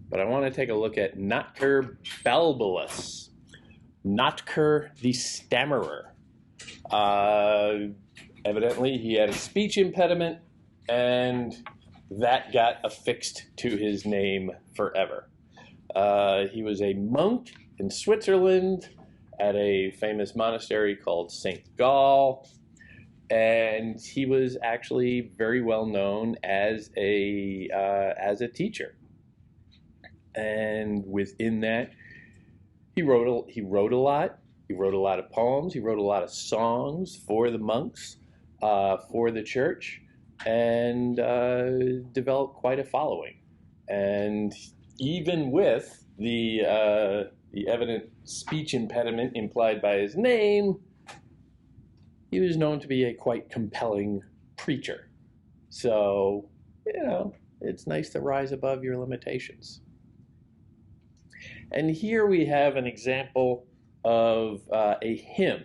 but I want to take a look at Notker Balbulus. Notker the Stammerer. Evidently, he had a speech impediment, and that got affixed to his name forever. He was a monk in Switzerland at a famous monastery called St. Gall, and he was actually very well known as a teacher. And within that, he wrote a lot. He wrote a lot of poems. He wrote a lot of songs for the monks, for the church, and developed quite a following. And even with the evident speech impediment implied by his name, he was known to be a quite compelling preacher. So, it's nice to rise above your limitations. And here we have an example of a hymn.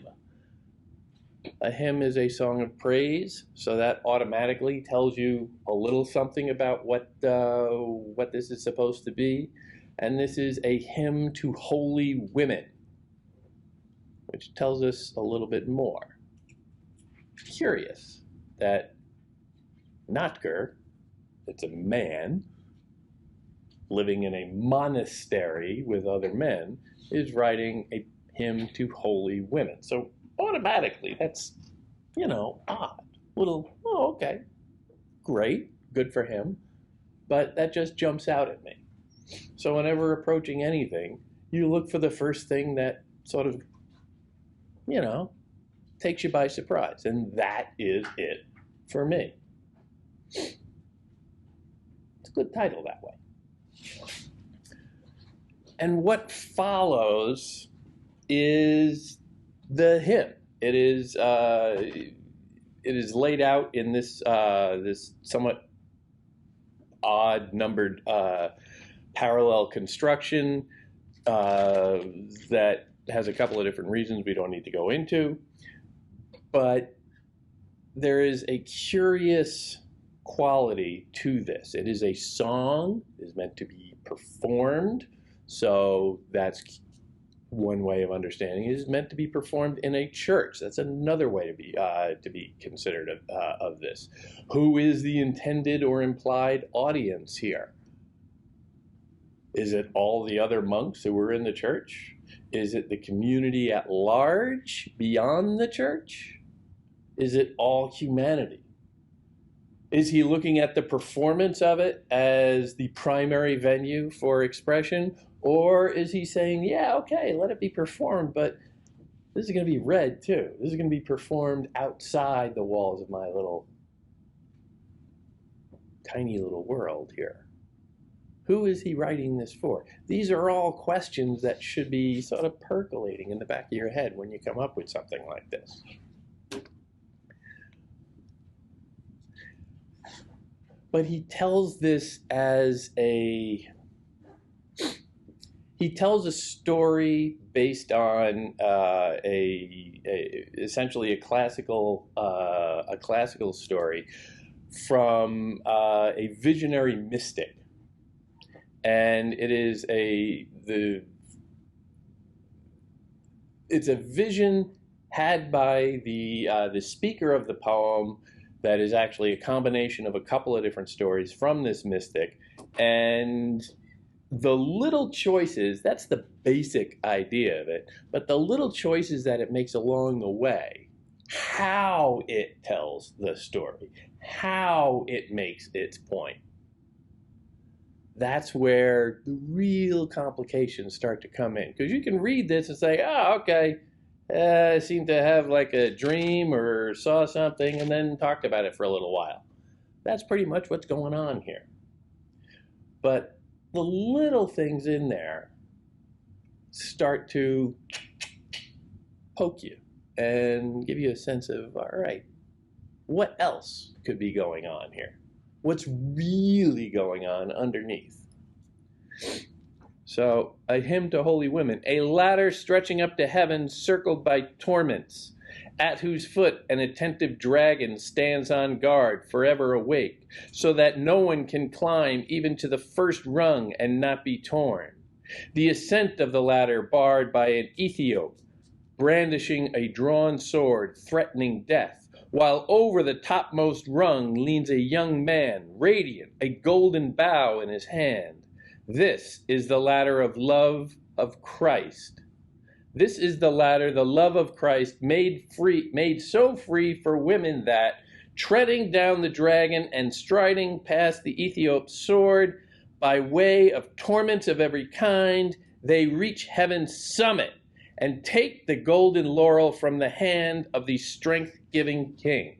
A hymn is a song of praise, so that automatically tells you a little something about what this is supposed to be. And this is a hymn to holy women, which tells us a little bit more. Curious that Notker, it's a man living in a monastery with other men, is writing a hymn to holy women. So automatically, that's, odd. Little, oh, okay, great, good for him. But that just jumps out at me. So whenever approaching anything, you look for the first thing that sort of, takes you by surprise. And that is it for me. It's a good title that way. And what follows is the hymn. It is laid out in this this somewhat odd numbered parallel construction that has a couple of different reasons we don't need to go into. But there is a curious quality to this. It is a song. It is meant to be performed. So that's one way of understanding it. It is meant to be performed in a church. That's another way to be considered of this. Who is the intended or implied audience here? Is it all the other monks who were in the church? Is it the community at large beyond the church? Is it all humanity? Is he looking at the performance of it as the primary venue for expression? Or is he saying, yeah, okay, let it be performed, but this is going to be read too. This is going to be performed outside the walls of my tiny little world here. Who is he writing this for? These are all questions that should be sort of percolating in the back of your head when you come up with something like this. But he tells this as he tells a story based on essentially a classical story from a visionary mystic, and it is it's a vision had by the speaker of the poem that is actually a combination of a couple of different stories from this mystic. And the little choices, that's the basic idea of it, but the little choices that it makes along the way, how it tells the story, how it makes its point, that's where the real complications start to come in. Because you can read this and say, oh, okay, I seem to have like a dream or saw something and then talked about it for a little while. That's pretty much what's going on here. But the little things in there start to poke you and give you a sense of, all right, what else could be going on here? What's really going on underneath? So, a hymn to holy women, a ladder stretching up to heaven, circled by torments. at whose foot an attentive dragon stands on guard, forever awake, so that no one can climb even to the first rung and not be torn. The ascent of the ladder barred by an Ethiop, brandishing a drawn sword, threatening death, while over the topmost rung leans a young man, radiant, a golden bough in his hand. This is the ladder of love of Christ. This is the ladder, the love of Christ, made so free for women that, treading down the dragon and striding past the Ethiop's sword, by way of torments of every kind, they reach heaven's summit and take the golden laurel from the hand of the strength-giving king.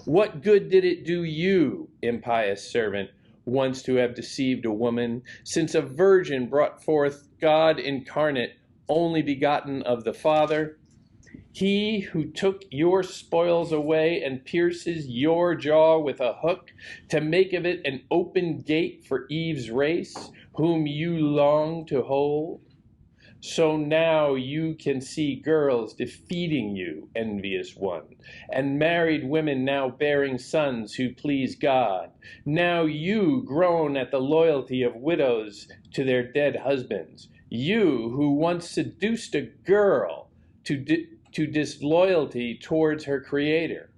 What good did it do you, impious servant, once to have deceived a woman, since a virgin brought forth God incarnate, only begotten of the Father? He who took your spoils away and pierces your jaw with a hook to make of it an open gate for Eve's race, whom you long to hold. So now you can see girls defeating you, envious one, and married women now bearing sons who please God. Now you groan at the loyalty of widows to their dead husbands. You who once seduced a girl to disloyalty towards her creator.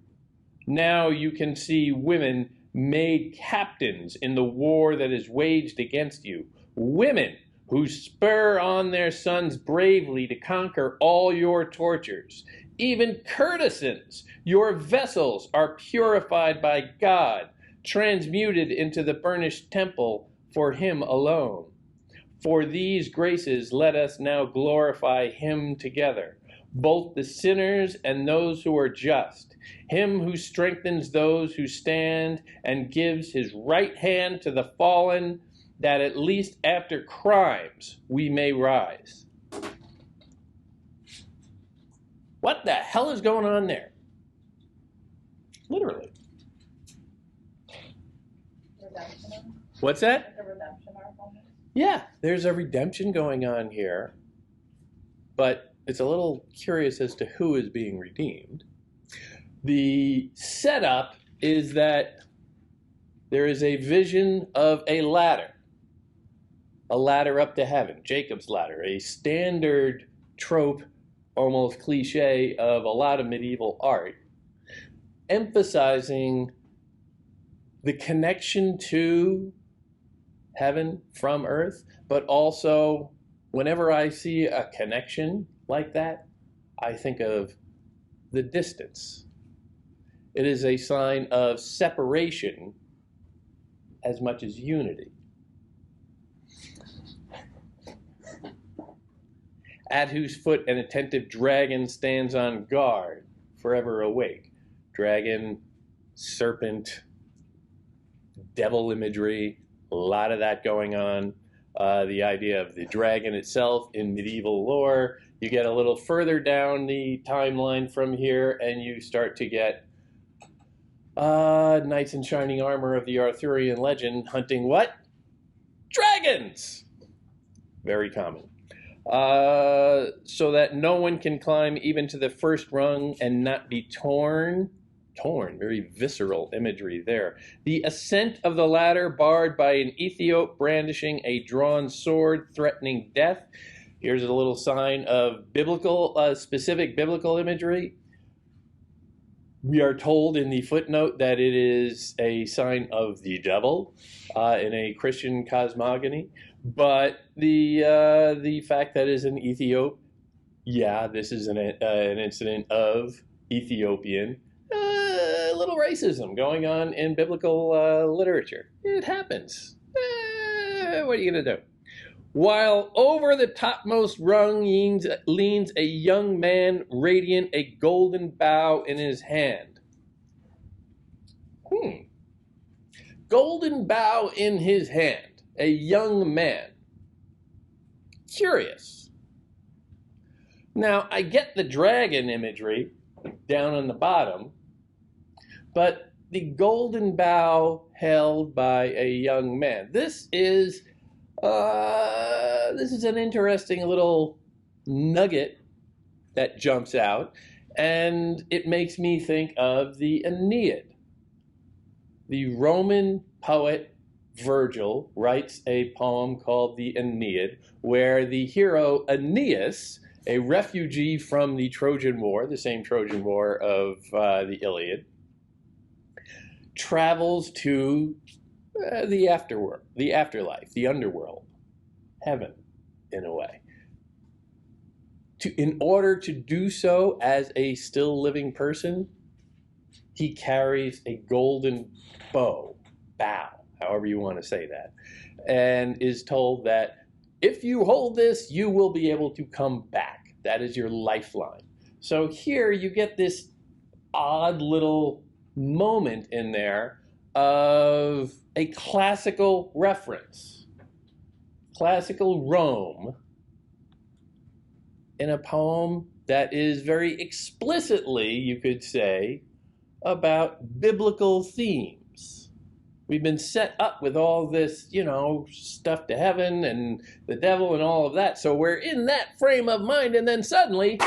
Now you can see women made captains in the war that is waged against you. Women who spur on their sons bravely to conquer all your tortures. Even courtesans, your vessels are purified by God, transmuted into the burnished temple for him alone. For these graces let us now glorify him together, both the sinners and those who are just, him who strengthens those who stand and gives his right hand to the fallen, that at least after crimes we may rise. What the hell is going on there? Literally. Redemption. What's that? Like a redemption arc almost. Yeah, there's a redemption going on here, but it's a little curious as to who is being redeemed. The setup is that there is a vision of a ladder up to heaven, Jacob's ladder, a standard trope, almost cliche of a lot of medieval art, emphasizing the connection to heaven from earth, but also whenever I see a connection like that, I think of the distance. It is a sign of separation as much as unity. At whose foot an attentive dragon stands on guard, forever awake. Dragon, serpent, devil imagery, a lot of that going on. The idea of the dragon itself in medieval lore. You get a little further down the timeline from here, and you start to get knights in shining armor of the Arthurian legend hunting what? Dragons! Very common. So that no one can climb even to the first rung and not be torn. Very visceral imagery there. The ascent of the ladder barred by an Ethiop brandishing a drawn sword threatening death. Here's a little sign of biblical, specific biblical imagery. We are told in the footnote that it is a sign of the devil in a Christian cosmogony. But the fact that it is an Ethiop, yeah, this is an incident of Ethiopian. A little racism going on in biblical literature. It happens. What are you going to do? While over the topmost rung leans a young man, radiant, a golden bough in his hand. Golden bough in his hand. A young man. Curious. Now, I get the dragon imagery down on the bottom, but the golden bough held by a young man. This is an interesting little nugget that jumps out. And it makes me think of the Aeneid. The Roman poet Virgil writes a poem called the Aeneid, where the hero Aeneas, a refugee from the Trojan War, the same Trojan War of the Iliad, travels to the afterlife, the underworld, heaven, in a way. In order to do so as a still living person, he carries a golden bow, however you want to say that, and is told that if you hold this, you will be able to come back. That is your lifeline. So here you get this odd little moment in there of a classical reference, classical Rome, in a poem that is very explicitly, you could say, about biblical themes. We've been set up with all this, stuff to heaven and the devil and all of that. So we're in that frame of mind, and then suddenly,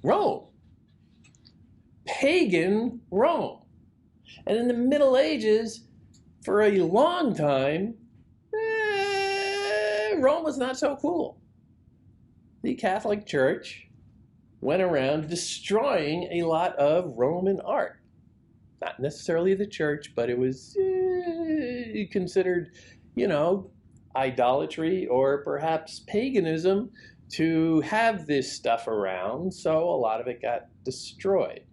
Rome. Pagan Rome. And in the Middle Ages, for a long time, Rome was not so cool. The Catholic Church went around destroying a lot of Roman art. Not necessarily the church, but it was considered, idolatry or perhaps paganism to have this stuff around, so a lot of it got destroyed.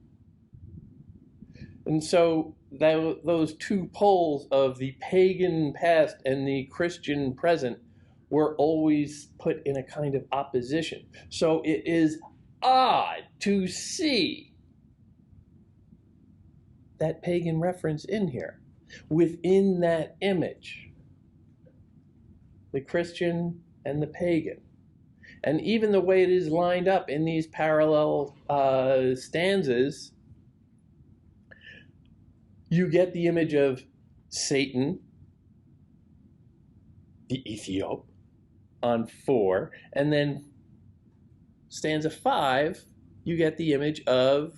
And so those two poles of the pagan past and the Christian present were always put in a kind of opposition. So it is odd to see that pagan reference in here, within that image, the Christian and the pagan. And even the way it is lined up in these parallel stanzas, you get the image of Satan, the Ethiop, on 4, and then stanza 5, you get the image of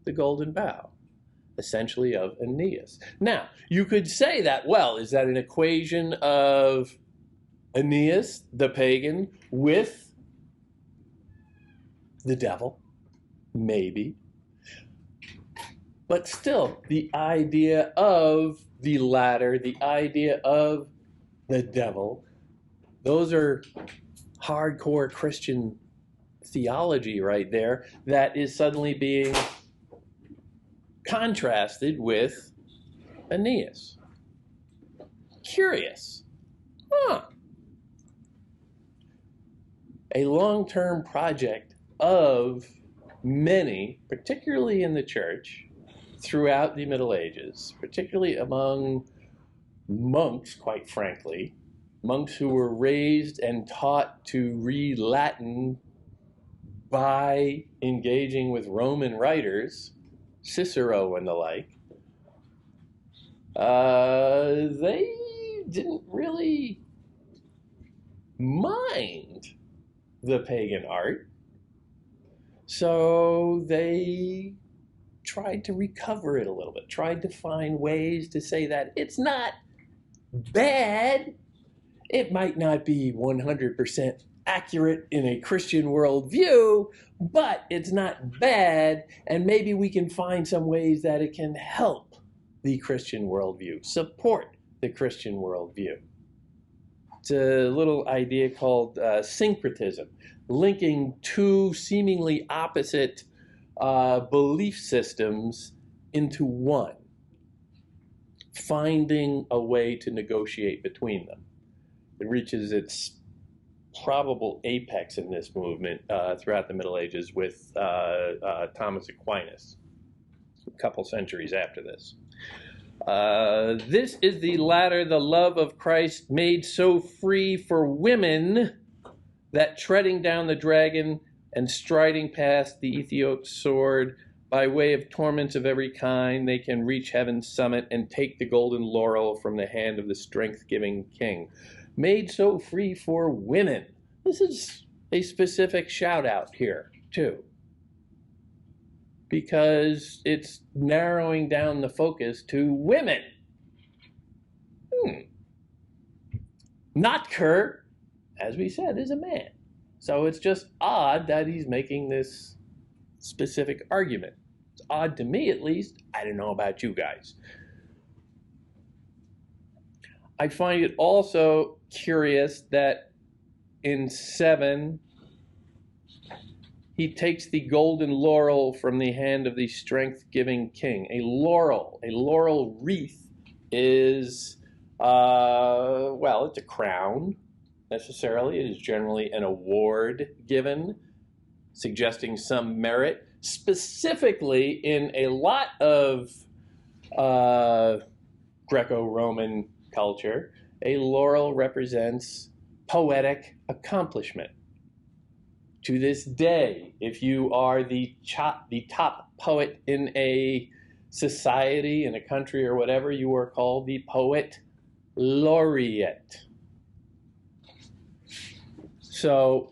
the golden bough, essentially of Aeneas. Now, you could say that, well, is that an equation of Aeneas, the pagan, with the devil? Maybe. But still, the idea of the ladder, the idea of the devil, those are hardcore Christian theology right there that is suddenly being contrasted with Aeneas. Curious. A long-term project of many, particularly in the church, throughout the Middle Ages, particularly among monks, quite frankly, monks who were raised and taught to read Latin by engaging with Roman writers, Cicero and the like. They didn't really mind the pagan art, so they tried to recover it a little bit, tried to find ways to say that it's not bad. It might not be 100% accurate in a Christian worldview, but it's not bad, and maybe we can find some ways that it can help the Christian worldview, support the Christian worldview. It's a little idea called syncretism, linking two seemingly opposite belief systems into one, finding a way to negotiate between them. It reaches its probable apex in this movement throughout the Middle Ages with Thomas Aquinas, a couple centuries after this. This is the ladder, the love of Christ, made so free for women that treading down the dragon and striding past the Ethiop's sword, by way of torments of every kind, they can reach heaven's summit and take the golden laurel from the hand of the strength-giving king. Made so free for women. This is a specific shout out here, too. because it's narrowing down the focus to women. Notker, as we said, is a man. So it's just odd that he's making this specific argument. It's odd to me, at least. I don't know about you guys. I find it also curious that in 7, he takes the golden laurel from the hand of the strength-giving king. A laurel wreath is, well, it's a crown, necessarily. It is generally an award given, suggesting some merit. Specifically, in a lot of Greco-Roman culture, a laurel represents poetic accomplishment. To this day, if you are the top poet in a society, in a country or whatever, you are called the poet laureate. So,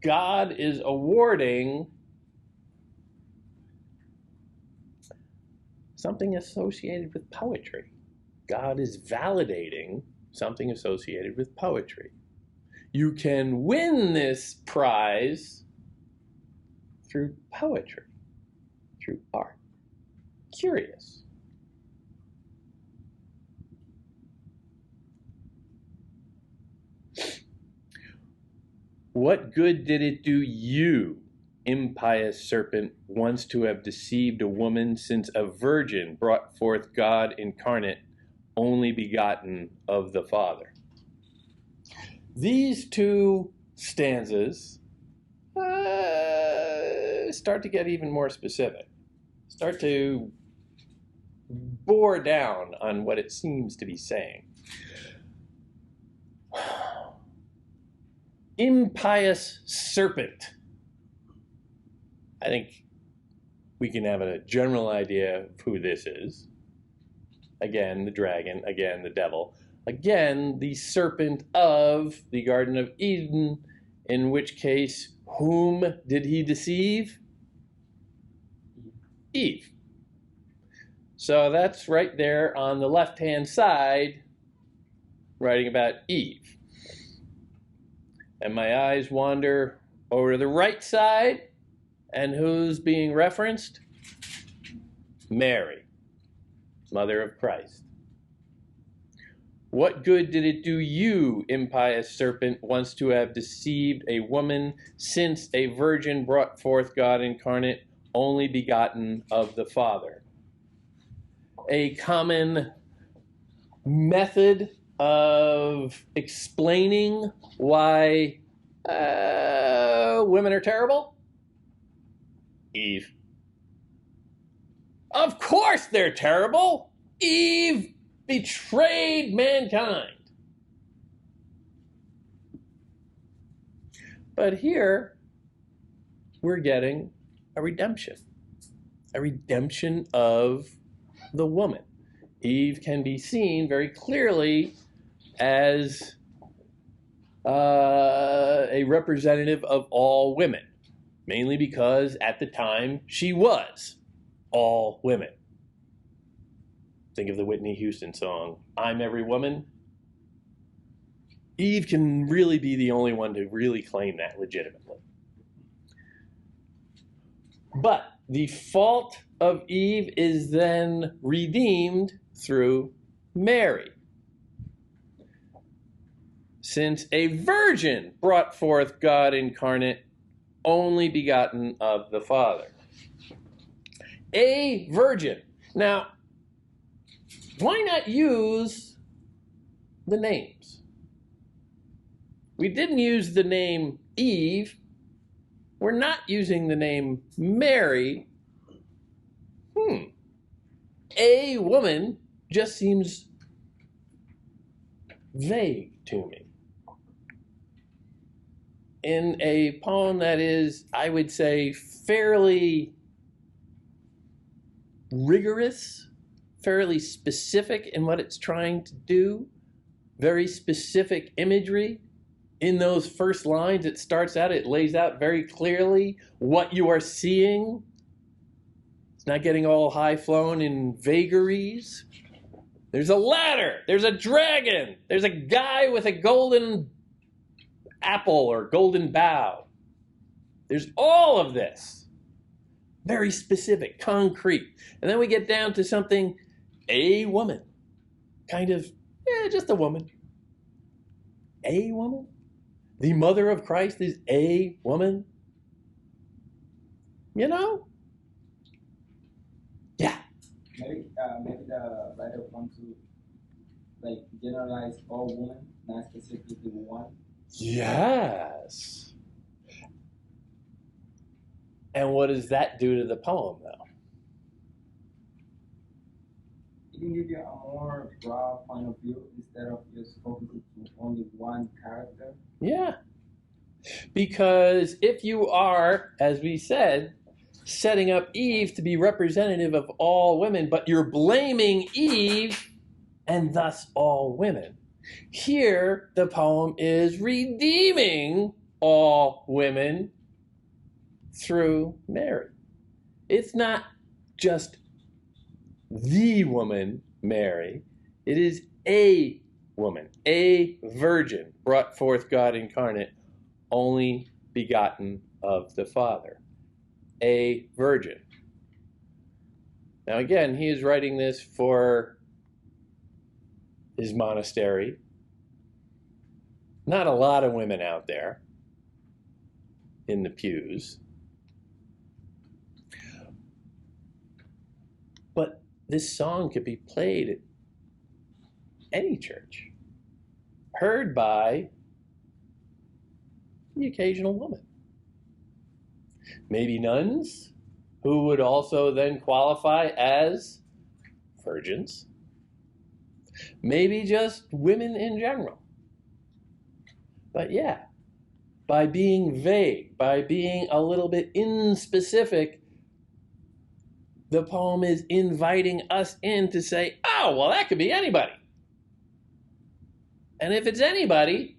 God is awarding something associated with poetry. God is validating something associated with poetry. You can win this prize through poetry, through art. Curious. What good did it do you, impious serpent, once to have deceived a woman, since a virgin brought forth God incarnate, only begotten of the Father? These two stanzas start to get even more specific, start to bore down on what it seems to be saying. Impious serpent. I think we can have a general idea of who this is. Again, the dragon. Again, the devil. Again, the serpent of the Garden of Eden, in which case, whom did he deceive? Eve. So that's right there on the left-hand side, writing about Eve. And my eyes wander over to the right side, and who's being referenced? Mary, mother of Christ. What good did it do you, impious serpent, once to have deceived a woman, since a virgin brought forth God incarnate, only begotten of the Father? A common method of explaining why women are terrible? Eve. Of course they're terrible. Eve betrayed mankind. But here we're getting a redemption of the woman. Eve can be seen very clearly as a representative of all women, mainly because at the time she was all women. Think of the Whitney Houston song, I'm Every Woman. Eve can really be the only one to really claim that legitimately. But the fault of Eve is then redeemed through Mary. Since a virgin brought forth God incarnate, only begotten of the Father. A virgin. Now, why not use the names? We didn't use the name Eve. We're not using the name Mary. A woman just seems vague to me. In a poem that is, I would say, fairly rigorous, fairly specific in what it's trying to do, very specific imagery, In those first lines, it starts out, it lays out very clearly what you are seeing. It's not getting all high flown in vagaries. There's a ladder, there's a dragon, there's a guy with a golden apple or golden bough. There's all of this. Very specific, concrete. And then we get down to something, a woman. Kind of, just a woman. A woman? The mother of Christ is a woman? You know? Yeah. Maybe the writer wants to like generalize all women, not specifically one. Yes. And what does that do to the poem, though? It can give you a more broad point of view instead of just focusing on only one character. Yeah. Because if you are, as we said, setting up Eve to be representative of all women, but you're blaming Eve and thus all women. Here, the poem is redeeming all women through Mary. It's not just the woman, Mary. It is a woman, a virgin, brought forth God incarnate, only begotten of the Father. A virgin. Now again, he is writing this for his monastery. Not a lot of women out there in the pews. But this song could be played at any church, heard by the occasional woman. Maybe nuns, who would also then qualify as virgins. Maybe just women in general. But yeah, by being vague, by being a little bit inspecific, the poem is inviting us in to say, oh, well, that could be anybody. And if it's anybody,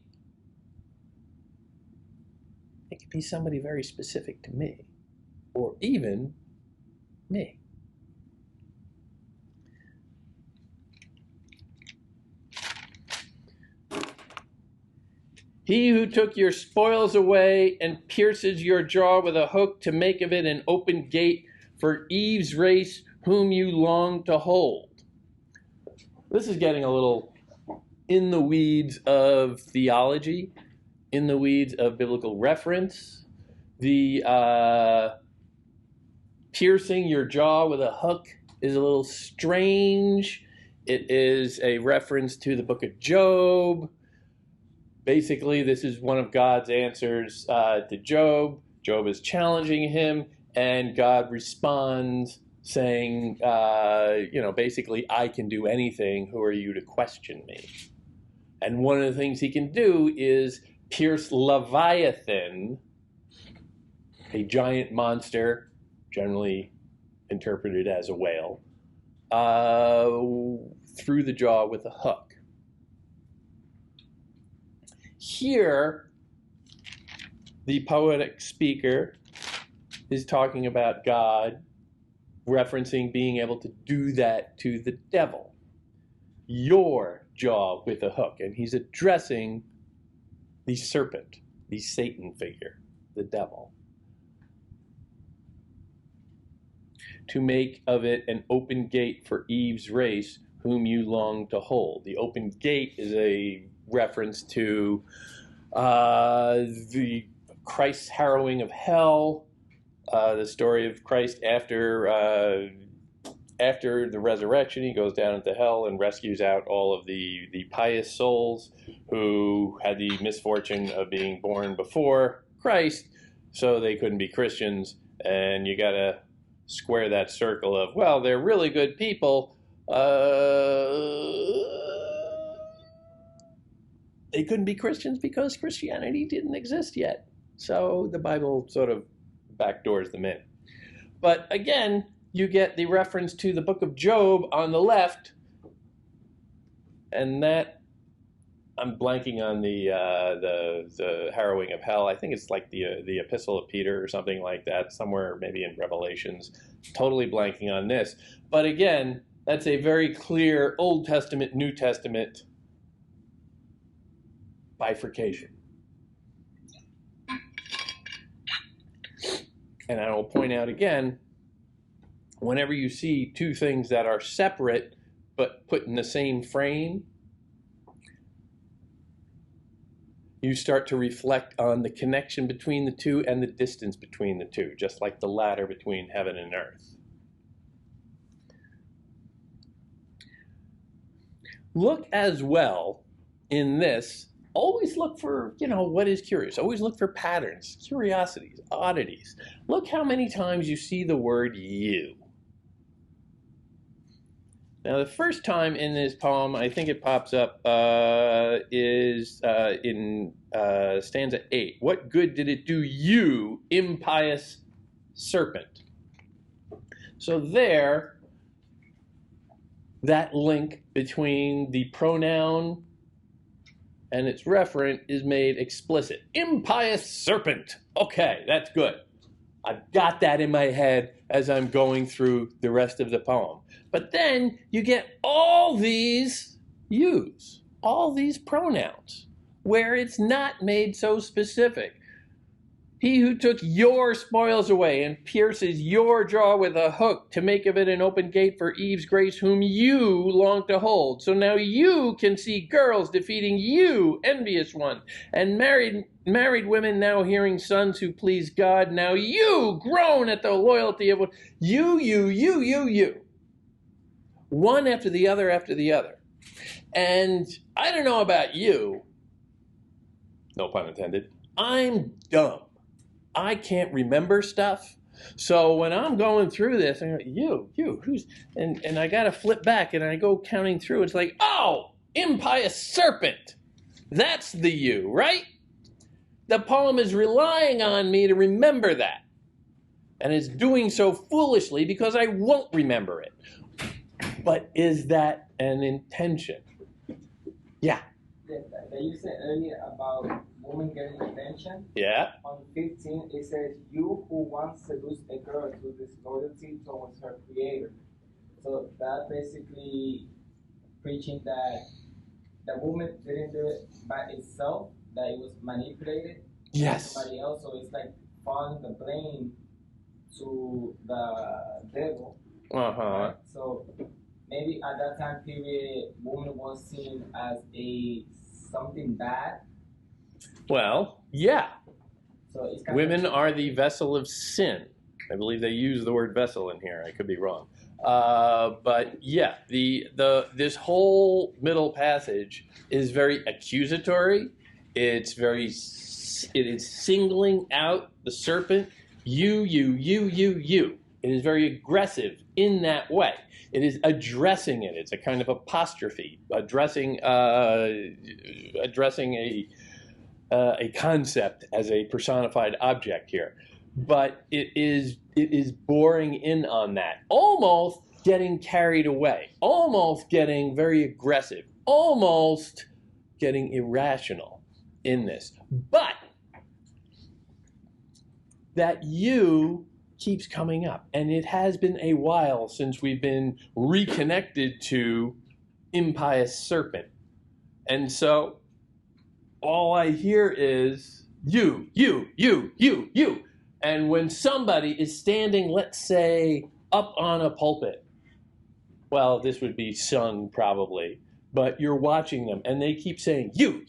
it could be somebody very specific to me, or even me. He who took your spoils away and pierces your jaw with a hook to make of it an open gate for Eve's race, whom you long to hold. This is getting a little in the weeds of theology, in the weeds of biblical reference. The piercing your jaw with a hook is a little strange. It is a reference to the book of Job. Basically, this is one of God's answers to Job. Job is challenging him, and God responds saying, basically, I can do anything. Who are you to question me? And one of the things he can do is pierce Leviathan, a giant monster, generally interpreted as a whale, through the jaw with a hook. Here, the poetic speaker is talking about God, referencing being able to do that to the devil. Your jaw with a hook. And he's addressing the serpent, the Satan figure, the devil. To make of it an open gate for Eve's race, whom you long to hold. The open gate is a reference to the Christ's harrowing of hell, the story of Christ after the resurrection. He goes down into hell and rescues out all of the pious souls who had the misfortune of being born before Christ, so they couldn't be Christians. And you got to square that circle of, well, they're really good people. They couldn't be Christians because Christianity didn't exist yet. So the Bible sort of backdoors them in. But again, you get the reference to the book of Job on the left, and that I'm blanking on the harrowing of hell. I think it's like the Epistle of Peter or something like that, somewhere maybe in Revelations. Totally blanking on this. But again, that's a very clear Old Testament, New Testament bifurcation. And I will point out again, whenever you see two things that are separate but put in the same frame, you start to reflect on the connection between the two and the distance between the two, just like the ladder between heaven and earth. Look as well in this, always look for, what is curious. Always look for patterns, curiosities, oddities. Look how many times you see the word you. Now, the first time in this poem, I think it pops up, is in stanza 8. What good did it do you, impious serpent? So there, that link between the pronoun and its referent is made explicit. Impious serpent. Okay, that's good. I've got that in my head as I'm going through the rest of the poem. But then you get all these yous, all these pronouns, where it's not made so specific. He who took your spoils away and pierces your jaw with a hook to make of it an open gate for Eve's grace, whom you long to hold. So now you can see girls defeating you, envious one, and married women now hearing sons who please God. Now you groan at the loyalty of you. One after the other after the other. And I don't know about you, no pun intended, I'm dumb. I can't remember stuff. So when I'm going through this, I go, you, who's, and I got to flip back and I go counting through. It's like, oh, impious serpent. That's the you, right? The poem is relying on me to remember that. And it's doing so foolishly because I won't remember it. But is that an intention? Yeah. That you said earlier about women getting attention. Yeah. On 15, it says, you who once seduced a girl to disloyalty towards her creator. So that basically preaching that the woman didn't do it by itself, that it was manipulated by somebody else. So it's like falling the blame to the devil. Right? So maybe at that time period, woman was seen as something bad. Well, yeah. So it's women are the vessel of sin. I believe they use the word vessel in here. I could be wrong. But yeah, this whole middle passage is very accusatory. It is singling out the serpent. You. It is very aggressive in that way. It is addressing it. It's a kind of apostrophe, addressing a concept as a personified object here. But it is boring in on that, almost getting carried away, almost getting very aggressive, almost getting irrational in this. But that you keeps coming up, and it has been a while since we've been reconnected to impious serpent. And so all I hear is you. And when somebody is standing, let's say, up on a pulpit, well, this would be sung probably, but you're watching them and they keep saying, you.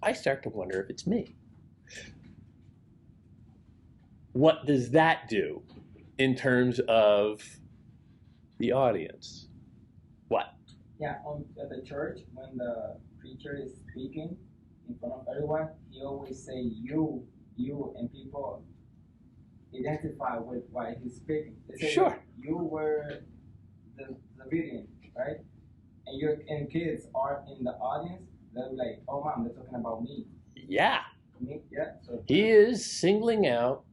I start to wonder if it's me. What does that do in terms of the audience? What? Yeah, at the church, when the preacher is speaking in front of everyone, he always say you, and people identify with why he's speaking. They say, sure. You were the video, right? And kids are in the audience, they're like, oh mom, they're talking about me. Yeah. Me? Yeah. So he is singling out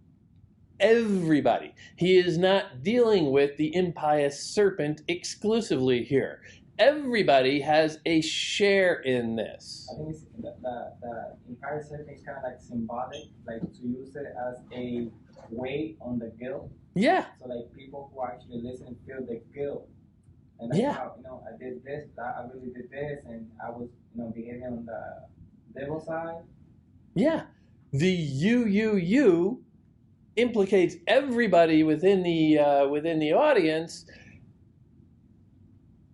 everybody. He is not dealing with the impious serpent exclusively here. everybody has a share in this. I think it's the entire setting is kind of like symbolic, like to use it as a weight on the guilt. Yeah. So like people who actually listen feel the guilt. And that's Yeah. how, I did this, I really did this, and I was, behaving on the devil side. Yeah. The you implicates everybody within the audience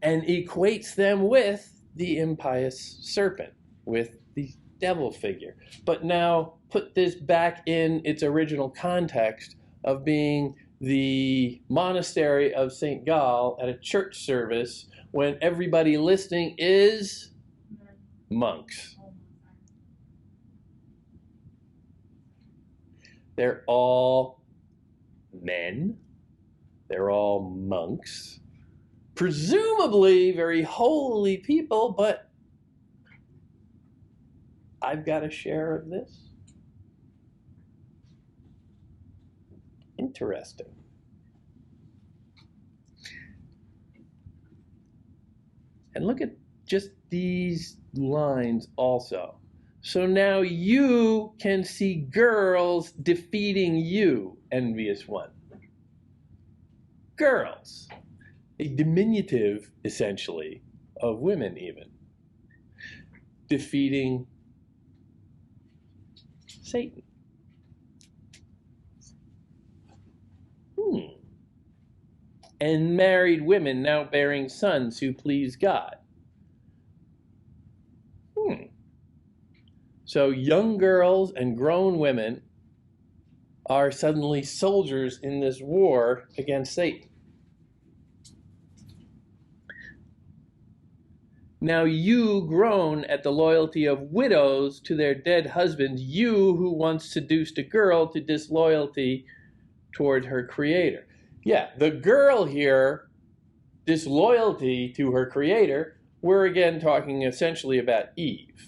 and equates them with the impious serpent, with the devil figure. But now put this back in its original context of being the monastery of St. Gall at a church service when everybody listening is monks. They're all men. They're all monks. Presumably very holy people, but I've got a share of this. Interesting. And look at just these lines also. So now you can see girls defeating you, envious one. Girls. A diminutive, essentially, of women even. Defeating Satan. And married women now bearing sons who please God. So young girls and grown women are suddenly soldiers in this war against Satan. Now you groan at the loyalty of widows to their dead husbands, you who once seduced a girl to disloyalty toward her creator. Yeah, the girl here, disloyalty to her creator, we're again talking essentially about Eve.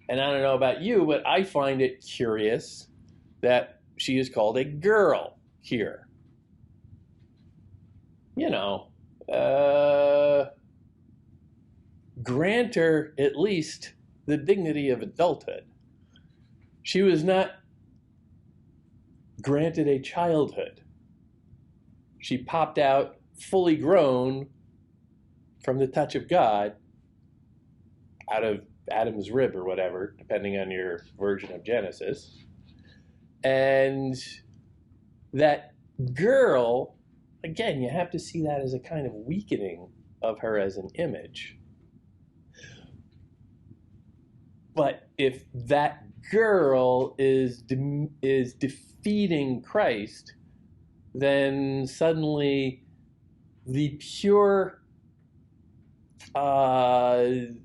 And I don't know about you, but I find it curious that she is called a girl here. Grant her at least the dignity of adulthood. She was not granted a childhood. She popped out fully grown from the touch of God out of Adam's rib or whatever, depending on your version of Genesis. And that girl, again, you have to see that as a kind of weakening of her as an image. But if that girl is defeating Christ, then suddenly the pure the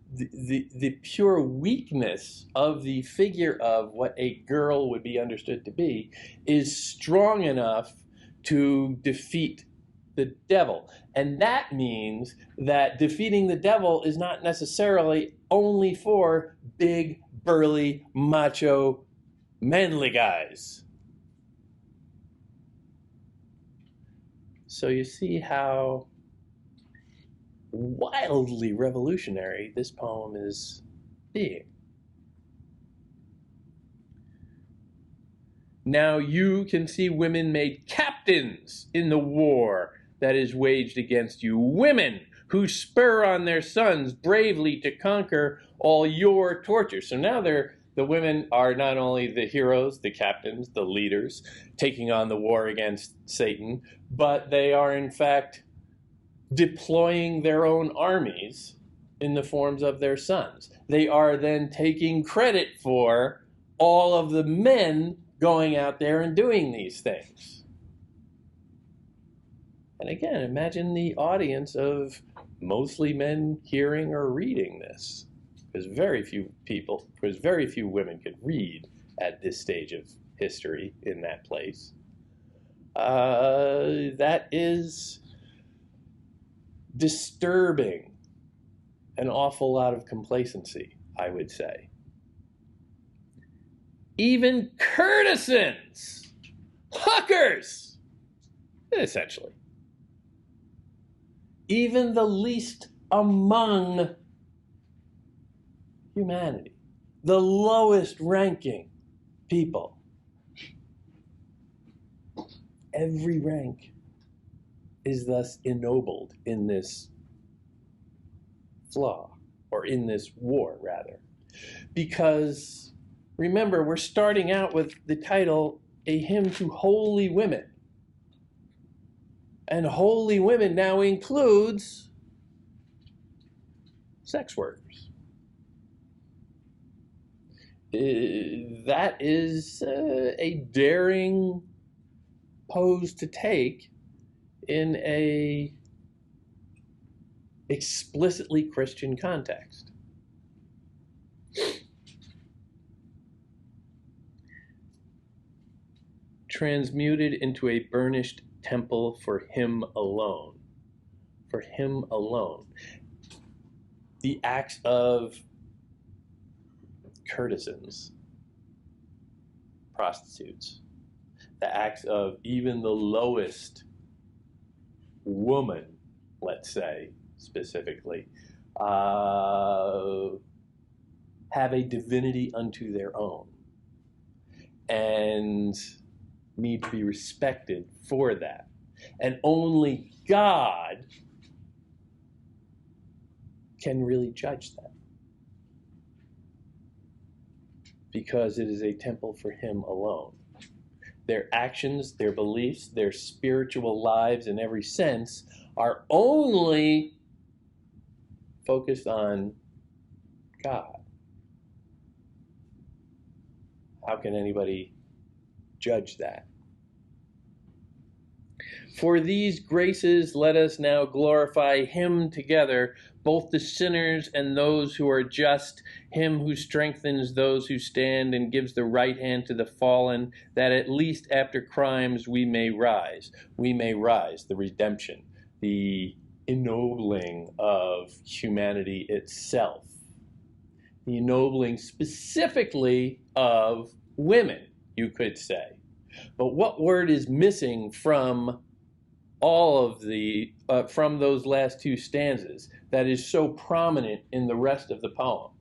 pure weakness of the figure of what a girl would be understood to be is strong enough to defeat the devil. And that means that defeating the devil is not necessarily only for big, burly, macho, manly guys. So you see how wildly revolutionary this poem is being. Now you can see women made captains in the war that is waged against you. Women who spur on their sons bravely to conquer all your tortures. So now the women are not only the heroes, the captains, the leaders, taking on the war against Satan, but they are in fact deploying their own armies in the forms of their sons. They are then taking credit for all of the men going out there and doing these things. And again, imagine the audience of mostly men hearing or reading this, because very few women could read at this stage of history in that place. That is disturbing an awful lot of complacency, I would say. Even courtesans, hookers, essentially. even the least among humanity, the lowest ranking people. Every rank is thus ennobled in this flaw, or in this war, rather. Because, remember, we're starting out with the title, A Hymn to Holy Women. And holy women now includes sex workers. That is a daring pose to take in a explicitly Christian context. Transmuted into a burnished temple for him alone. For him alone. The acts of courtesans, prostitutes, the acts of even the lowest woman, let's say, specifically, have a divinity unto their own and need to be respected for that. And only God can really judge them, because it is a temple for him alone. Their actions, their beliefs, their spiritual lives in every sense are only focused on God. How can anybody judge that? For these graces let us now glorify him together, both the sinners and those who are just, him who strengthens those who stand and gives the right hand to the fallen, that at least after crimes we may rise. We may rise, the redemption, the ennobling of humanity itself. The ennobling specifically of women, you could say. But what word is missing from all of the, from those last two stanzas that is so prominent in the rest of the poem?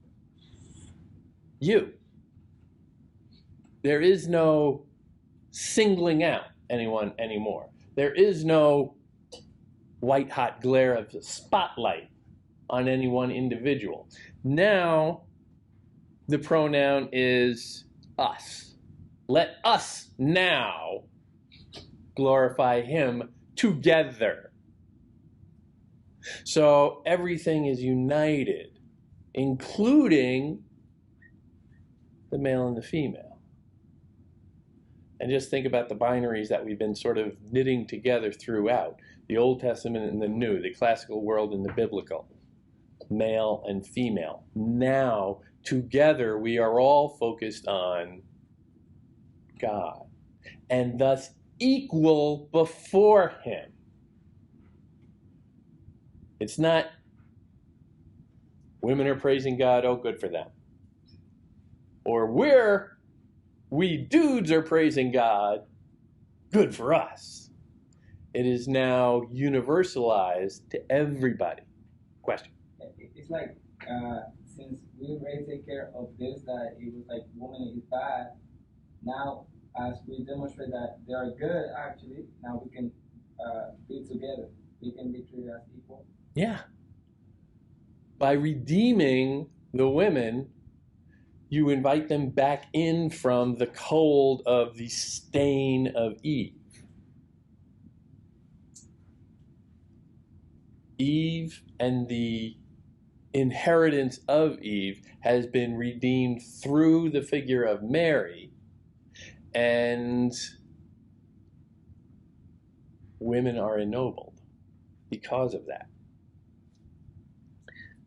You. There is no singling out anyone anymore. There is no white hot glare of the spotlight on any one individual. Now, the pronoun is us. Let us now glorify him together. So everything is united, including the male and the female. And just think about the binaries that we've been sort of knitting together throughout. The Old Testament and the New, the classical world and the biblical. Male and female. Now, together, we are all focused on God, and thus equal before him. It's not women are praising God, oh, good for them. Or we dudes are praising God, good for us. It is now universalized to everybody. Question? It's like, since we already take care of this, that it was like woman is bad, now as we demonstrate that they are good, actually, now we can be together. We can be treated as equal. Yeah. By redeeming the women, you invite them back in from the cold of the stain of Eve. Eve and the inheritance of Eve has been redeemed through the figure of Mary, and women are ennobled because of that.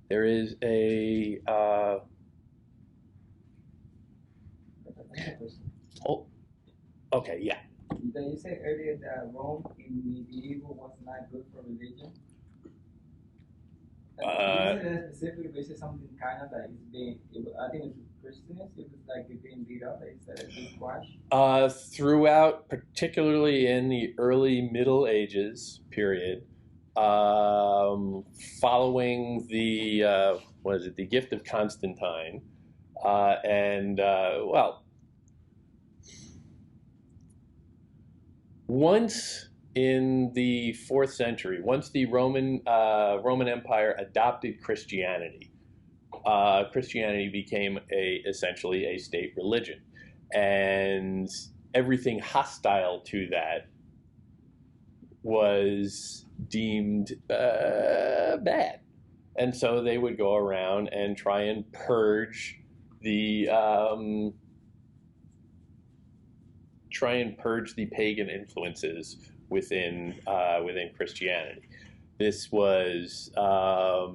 There is a okay, yeah. Then you said earlier that Rome in medieval was not good for religion. You said that specifically, but you said something kind of that is being, I think it was Christians, it was like it being beat up, they said it was squashed. Throughout, particularly in the early Middle Ages period, following the the gift of Constantine, once in the 4th century, once the Roman Empire adopted Christianity, Christianity became essentially a state religion, and everything hostile to that was deemed bad. And so they would go around and try and purge the pagan influences within Christianity. This was a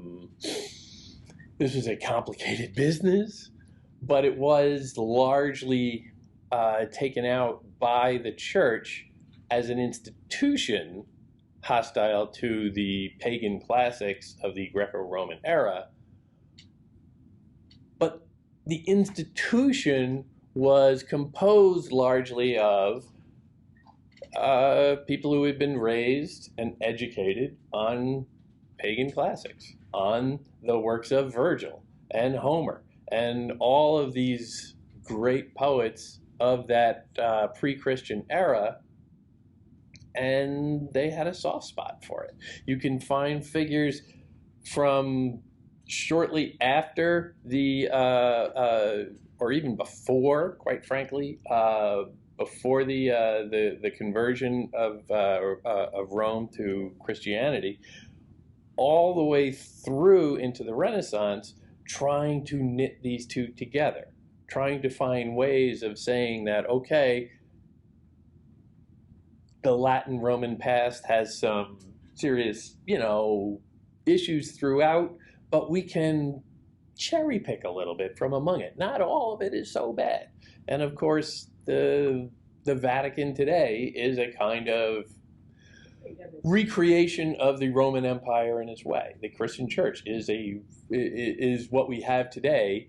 complicated business, but it was largely taken out by the church as an institution hostile to the pagan classics of the Greco-Roman era. But the institution was composed largely of people who had been raised and educated on pagan classics, on the works of Virgil and Homer and all of these great poets of that pre-Christian era, and they had a soft spot for it. You can find figures from shortly after or even before, quite frankly, before the conversion of Rome to Christianity, all the way through into the Renaissance, trying to knit these two together, trying to find ways of saying that, okay, the Latin Roman past has some serious, issues throughout, but we can cherry pick a little bit from among it. Not all of it is so bad. And of course, the Vatican today is a kind of recreation of the Roman Empire in its way. The Christian Church is what we have today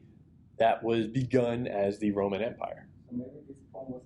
that was begun as the Roman Empire. So maybe this poem was